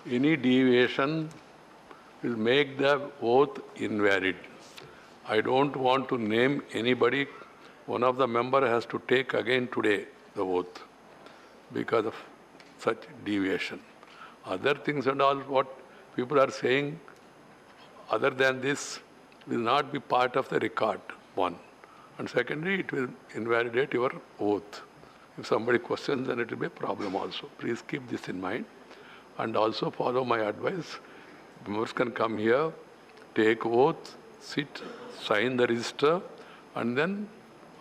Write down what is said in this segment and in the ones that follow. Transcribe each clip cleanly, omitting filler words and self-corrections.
Any deviation will make the oath invalid. I don't want to name anybody. One of the members has to take again today the oath because of such deviation. Other things and all what people are saying other than this will not be part of the record, one. And secondly, it will invalidate your oath. If somebody questions, then it will be a problem also. Please keep this in mind. And also follow my advice. Members can come here, take oath, sit, sign the register, and then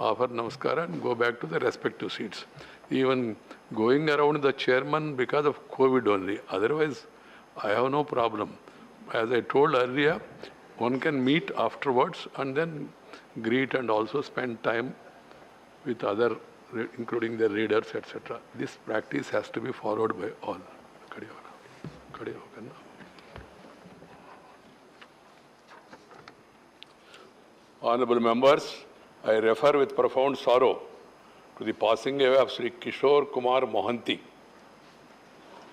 offer namaskara and go back to the respective seats. Even going around the chairman because of COVID only. Otherwise, I have no problem. As I told earlier, one can meet afterwards and then greet and also spend time with other, including the readers, etc. This practice has to be followed by all. Honorable members, I refer with profound sorrow to the passing away of Sri Kishore Kumar Mohanty,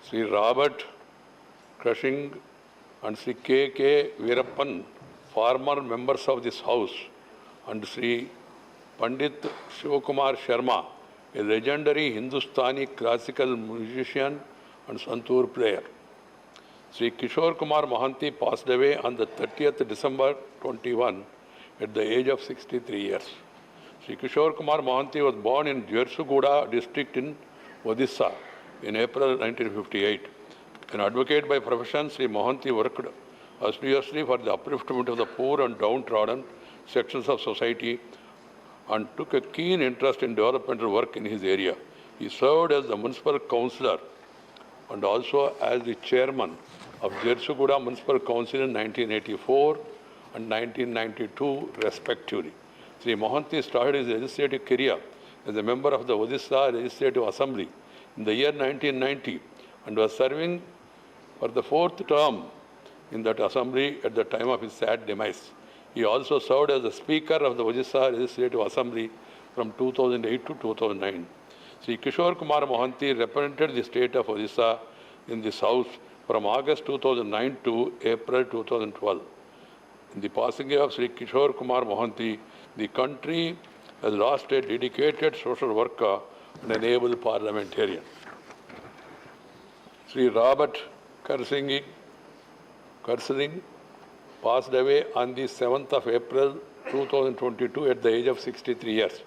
Sri Robert Kharshiing and Sri K. Veerappan, former members of this House, and Sri Pandit Shivkumar Sharma, a legendary Hindustani classical musician and Santoor player. Sri Kishore Kumar Mohanty passed away on the 30th December 21 at the age of 63 years. Sri Kishore Kumar Mohanty was born in Jharsuguda district in Odisha in April 1958. An advocate by profession, Sri Mahanti worked assiduously for the upliftment of the poor and downtrodden sections of society and took a keen interest in developmental work in his area. He served as the municipal councillor and also as the chairman of Jharsuguda Municipal Council in 1984 and 1992 respectively. Sri Mohanty started his legislative career as a member of the Odisha Legislative Assembly in the year 1990 and was serving for the fourth term in that assembly at the time of his sad demise. He also served as the Speaker of the Odisha Legislative Assembly from 2008 to 2009. Sri Kishore Kumar Mohanty represented the state of Odisha in this House from August 2009 to April 2012. In the passing away of Sri Kishore Kumar Mohanty, the country has lost a dedicated social worker and an able parliamentarian. Sri Robert Kharshiing passed away on the 7th of April 2022 at the age of 63 years.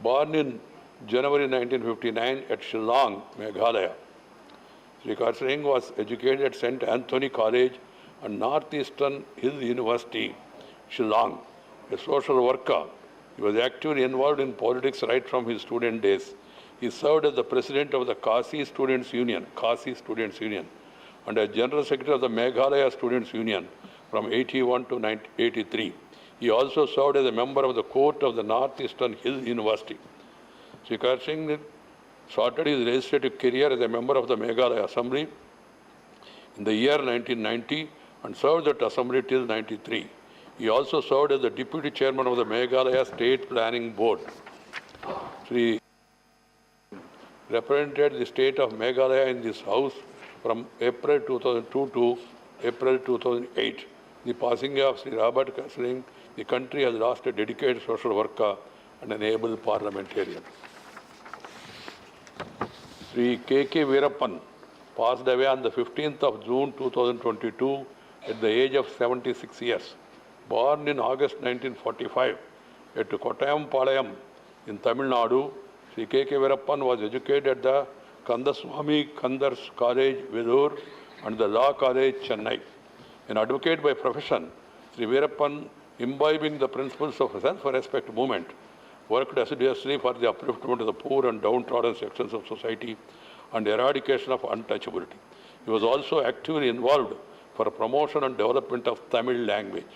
Born in January 1959 at Shillong, Meghalaya, Sri Kharshiing was educated at St. Anthony College and Northeastern Hills University, Shillong. A social worker, he was actively involved in politics right from his student days. He served as the president of the Kasi Students' Union, and as general secretary of the Meghalaya Students' Union from 81 to 1983. He also served as a member of the court of the Northeastern Hills University. Sri Kharshiing started his legislative career as a member of the Meghalaya Assembly in the year 1990 and served that assembly till 1993. He also served as the deputy chairman of the Meghalaya State Planning Board. Sri represented the state of Meghalaya in this House from April 2002 to April 2008. The passing of Sri Robert Kharshiing, the country has lost a dedicated social worker and an able parliamentarian. Sri K. Veerappan passed away on the 15th of June 2022 at the age of 76 years. Born in August 1945 at Kottayampalayam in Tamil Nadu, Sri K. Veerappan was educated at the Kandaswamy Kandars College, Vellore, and the Law College, Chennai. An advocate by profession, Sri Veerappan, imbibing the principles of self-respect movement, worked assiduously for the upliftment of the poor and downtrodden sections of society and eradication of untouchability. He was also actively involved for promotion and development of Tamil language.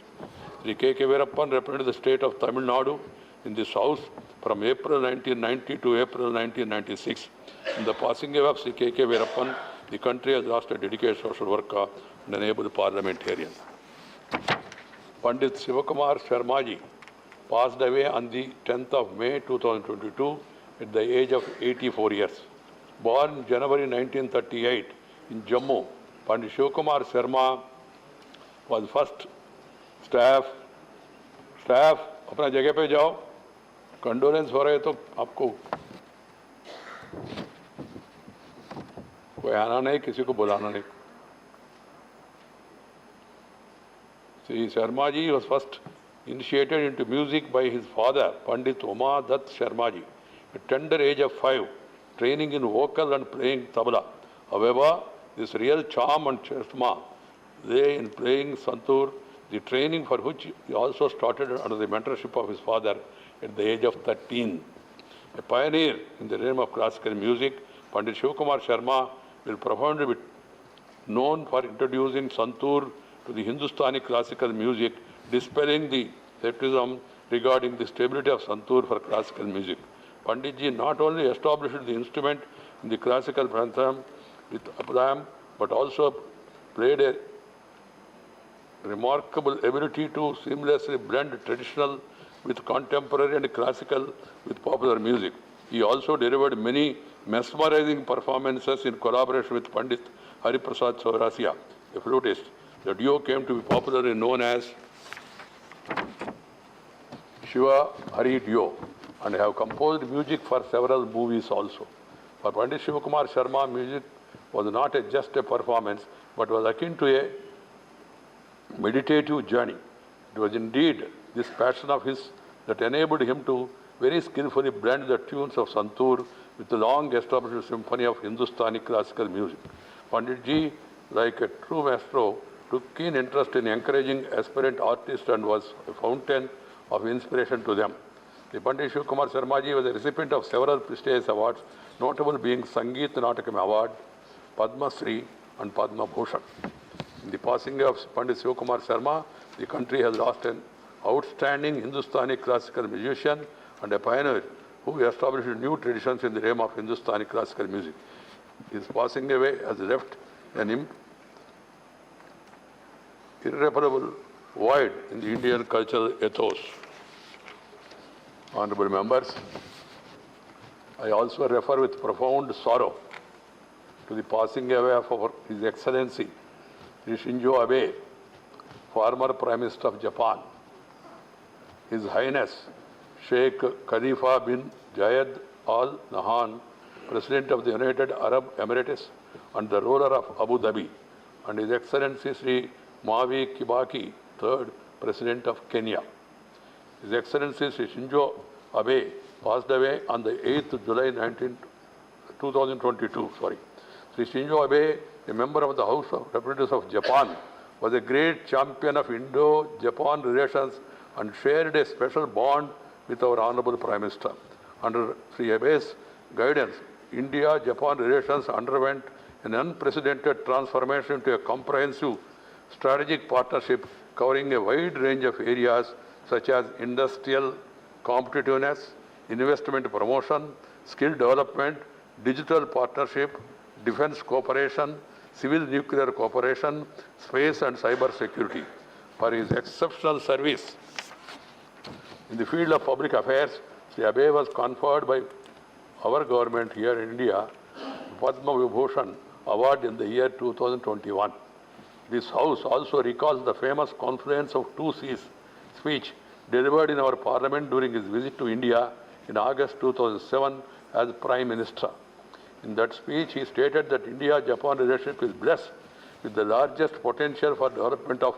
Sri K. Veerappan represented the state of Tamil Nadu in this House from April 1990 to April 1996. In the passing away of Sri K. Veerappan, the country has lost a dedicated social worker and an able parliamentarian. Pandit Shivkumar Sharmaji passed away on the 10th of May 2022 at the age of 84 years. Born January 1938 in Jammu, Pandit Shivkumar Sharma was first staff. Staff, अपना जगह पे जाओ. Condolence हो रहे तो आपको कोई आना नहीं, किसी को बुलाना नहीं. See, Sharmaji was first initiated into music by his father, Pandit Uma Dutt Sharmaji, at tender age of 5, training in vocal and playing tabla. However, this real charm and charisma lay in playing Santoor, the training for which he also started under the mentorship of his father at the age of 13. A pioneer in the realm of classical music, Pandit Shivkumar Sharma will profoundly be known for introducing Santoor to the Hindustani classical music, dispelling the skepticism regarding the stability of Santoor for classical music. Panditji not only established the instrument in the classical prantham with Aplam, but also played a remarkable ability to seamlessly blend traditional with contemporary and classical with popular music. He also delivered many mesmerizing performances in collaboration with Pandit Hariprasad Chaurasia, a flutist. The duo came to be popularly known as Shiva Hari Duo and have composed music for several movies also. For Pandit Shivkumar Sharma, music was not just a performance, but was akin to a meditative journey. It was indeed this passion of his that enabled him to very skillfully blend the tunes of Santoor with the long-established symphony of Hindustani classical music. Panditji, like a true maestro, took keen interest in encouraging aspirant artists and was a fountain of inspiration to them. The Pandit Shivkumar Sharmaji was a recipient of several prestigious awards, notable being Sangeet Natakam Award, Padma Shri and Padma Bhushan. In the passing of Pandit Shivkumar Sharma, the country has lost an outstanding Hindustani classical musician and a pioneer who established new traditions in the realm of Hindustani classical music. His passing away has left an irreparable void in the Indian cultural ethos. Honorable members, I also refer with profound sorrow to the passing away of His Excellency, Sri Shinzo Abe, former Prime Minister of Japan. His Highness, Sheikh Khalifa bin Zayed Al Nahyan, President of the United Arab Emirates and the ruler of Abu Dhabi, and His Excellency Sri Mwai Kibaki, third President of Kenya. His Excellency Sri Shinzo Abe passed away on the 8th July 2022. Sri Shinzo Abe, a member of the House of Representatives of Japan, was a great champion of Indo-Japan relations and shared a special bond with our Honorable Prime Minister. Under Sri Abe's guidance, India-Japan relations underwent an unprecedented transformation into a comprehensive strategic partnership covering a wide range of areas such as industrial competitiveness, investment promotion, skill development, digital partnership, defense cooperation, civil nuclear cooperation, space and cyber security. For his exceptional service in the field of public affairs, Sri Abe was conferred by our government here in India Padma Vibhushan Award in the year 2021. This House also recalls the famous Confluence of Two Seas speech delivered in our Parliament during his visit to India in August 2007 as Prime Minister. In that speech, he stated that India-Japan relationship is blessed with the largest potential for development of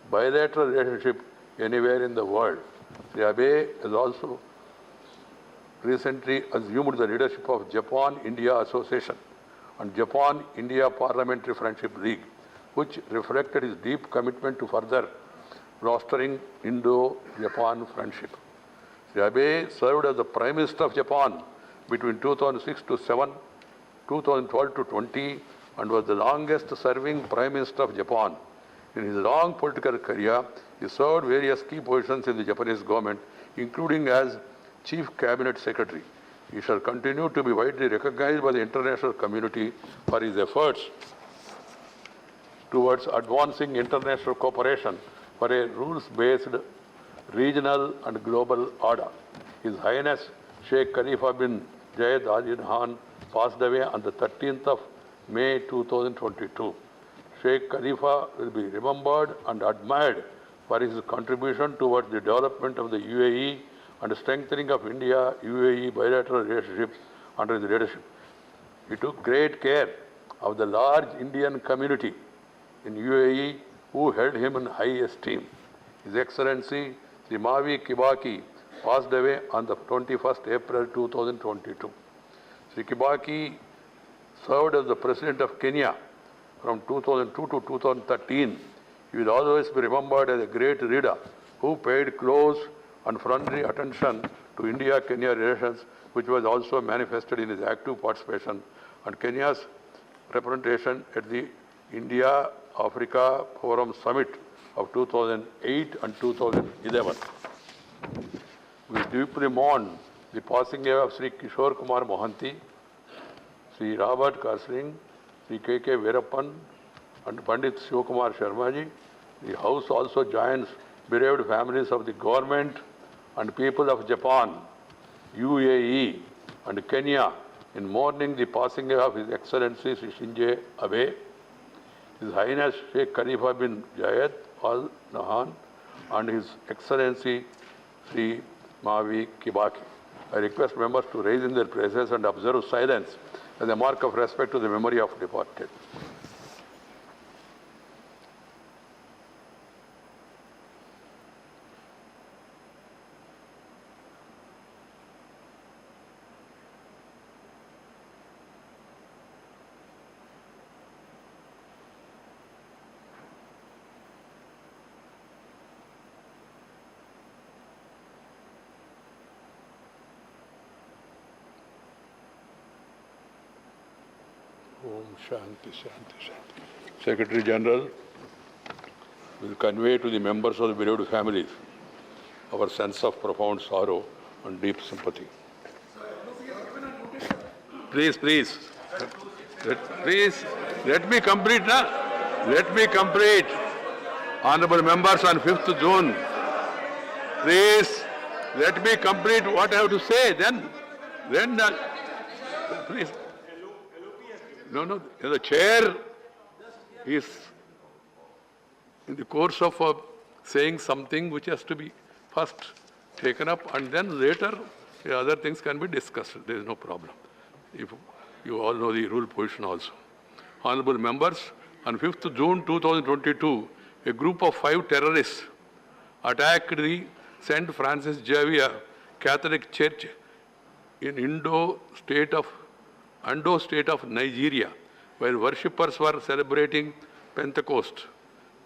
bilateral relationship anywhere in the world. Sri Abe has also recently assumed the leadership of Japan-India Association and Japan-India Parliamentary Friendship League, which reflected his deep commitment to further fostering Indo-Japan friendship. Sri Abe served as the Prime Minister of Japan between 2006 to 7, 2012 to 20, and was the longest serving Prime Minister of Japan. In his long political career, he served various key positions in the Japanese government, including as Chief Cabinet Secretary. He shall continue to be widely recognized by the international community for his efforts towards advancing international cooperation for a rules-based regional and global order. His Highness Sheikh Khalifa bin Zayed Al Nahyan passed away on the 13th of May 2022. Sheikh Khalifa will be remembered and admired for his contribution towards the development of the UAE and strengthening of India-UAE bilateral relationships under his leadership. He took great care of the large Indian community in UAE who held him in high esteem. His Excellency Sri Mavi Kibaki passed away on the 21st April 2022. Sri Kibaki served as the President of Kenya from 2002 to 2013. He will always be remembered as a great leader who paid close and friendly attention to India-Kenya relations, which was also manifested in his active participation and Kenya's representation at the India-Africa Forum Summit of 2008 and 2011. We deeply mourn the passing away of Sri Kishore Kumar Mohanty, Sri Robert Kharshiing, Sri K.K. Veerappan, and Pandit Shivkumar Sharmaji. The House also joins bereaved families of the government and people of Japan, UAE, and Kenya in mourning the passing away of His Excellency Sri Shinzo Abe, His Highness Sheikh Khalifa bin Zayed Al Nahyan, and His Excellency Sri Mavi Kibaki. I request members to raise in their places and observe silence as a mark of respect to the memory of departed. Om Shanti, Shanti, Shanti. Secretary General will convey to the members of the bereaved families our sense of profound sorrow and deep sympathy. Please, let me complete, Let me complete. Honorable members, on 5th June, please, let me complete what I have to say. Then, please. No, the chair is in the course of saying something which has to be first taken up and then later the other things can be discussed. There is no problem. If you all know the rule position also. Honorable members, on 5th June 2022, a group of 5 terrorists attacked the St. Francis Xavier Catholic Church in Ando state of Nigeria, while worshippers were celebrating Pentecost.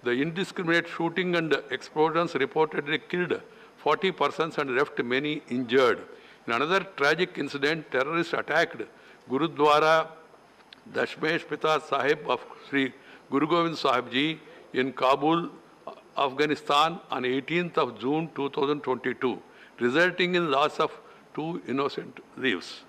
The indiscriminate shooting and explosions reportedly killed 40 persons and left many injured. In another tragic incident, terrorists attacked Gurudwara Dashmesh Pita Sahib of Sri Guru Gobind Sahib Ji in Kabul, Afghanistan on 18th of June 2022, resulting in loss of 2 innocent lives.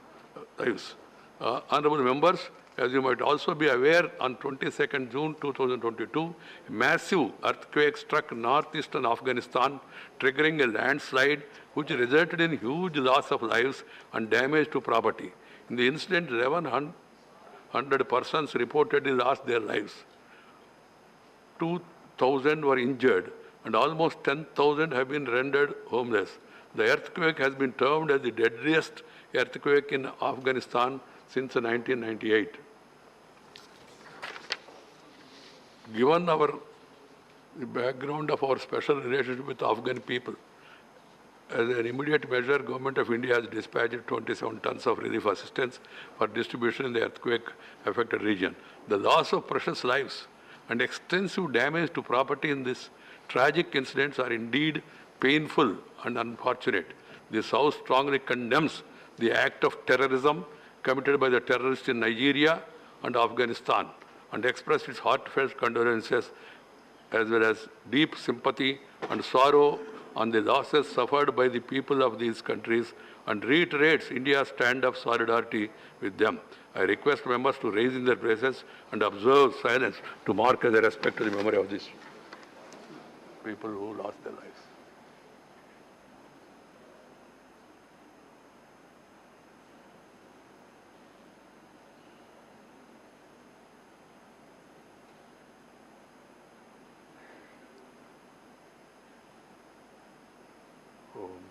Honorable members, as you might also be aware, on 22nd June 2022, a massive earthquake struck northeastern Afghanistan, triggering a landslide which resulted in huge loss of lives and damage to property. In the incident, 1,100 persons reportedly lost their lives. 2,000 were injured and almost 10,000 have been rendered homeless. The earthquake has been termed as the deadliest earthquake in Afghanistan since 1998. Given the background of our special relationship with Afghan people, as an immediate measure, Government of India has dispatched 27 tons of relief assistance for distribution in the earthquake-affected region. The loss of precious lives and extensive damage to property in this tragic incidents are indeed painful and unfortunate. This House strongly condemns the act of terrorism committed by the terrorists in Nigeria and Afghanistan and express its heartfelt condolences as well as deep sympathy and sorrow on the losses suffered by the people of these countries and reiterates India's stand of solidarity with them. I request members to raise in their places and observe silence to mark as a respect to the memory of these people who lost their lives.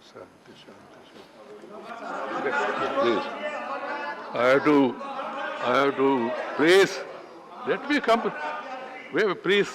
Shanti, Shanti, Shanti. Please. I have to, please, let me come. Wait, please.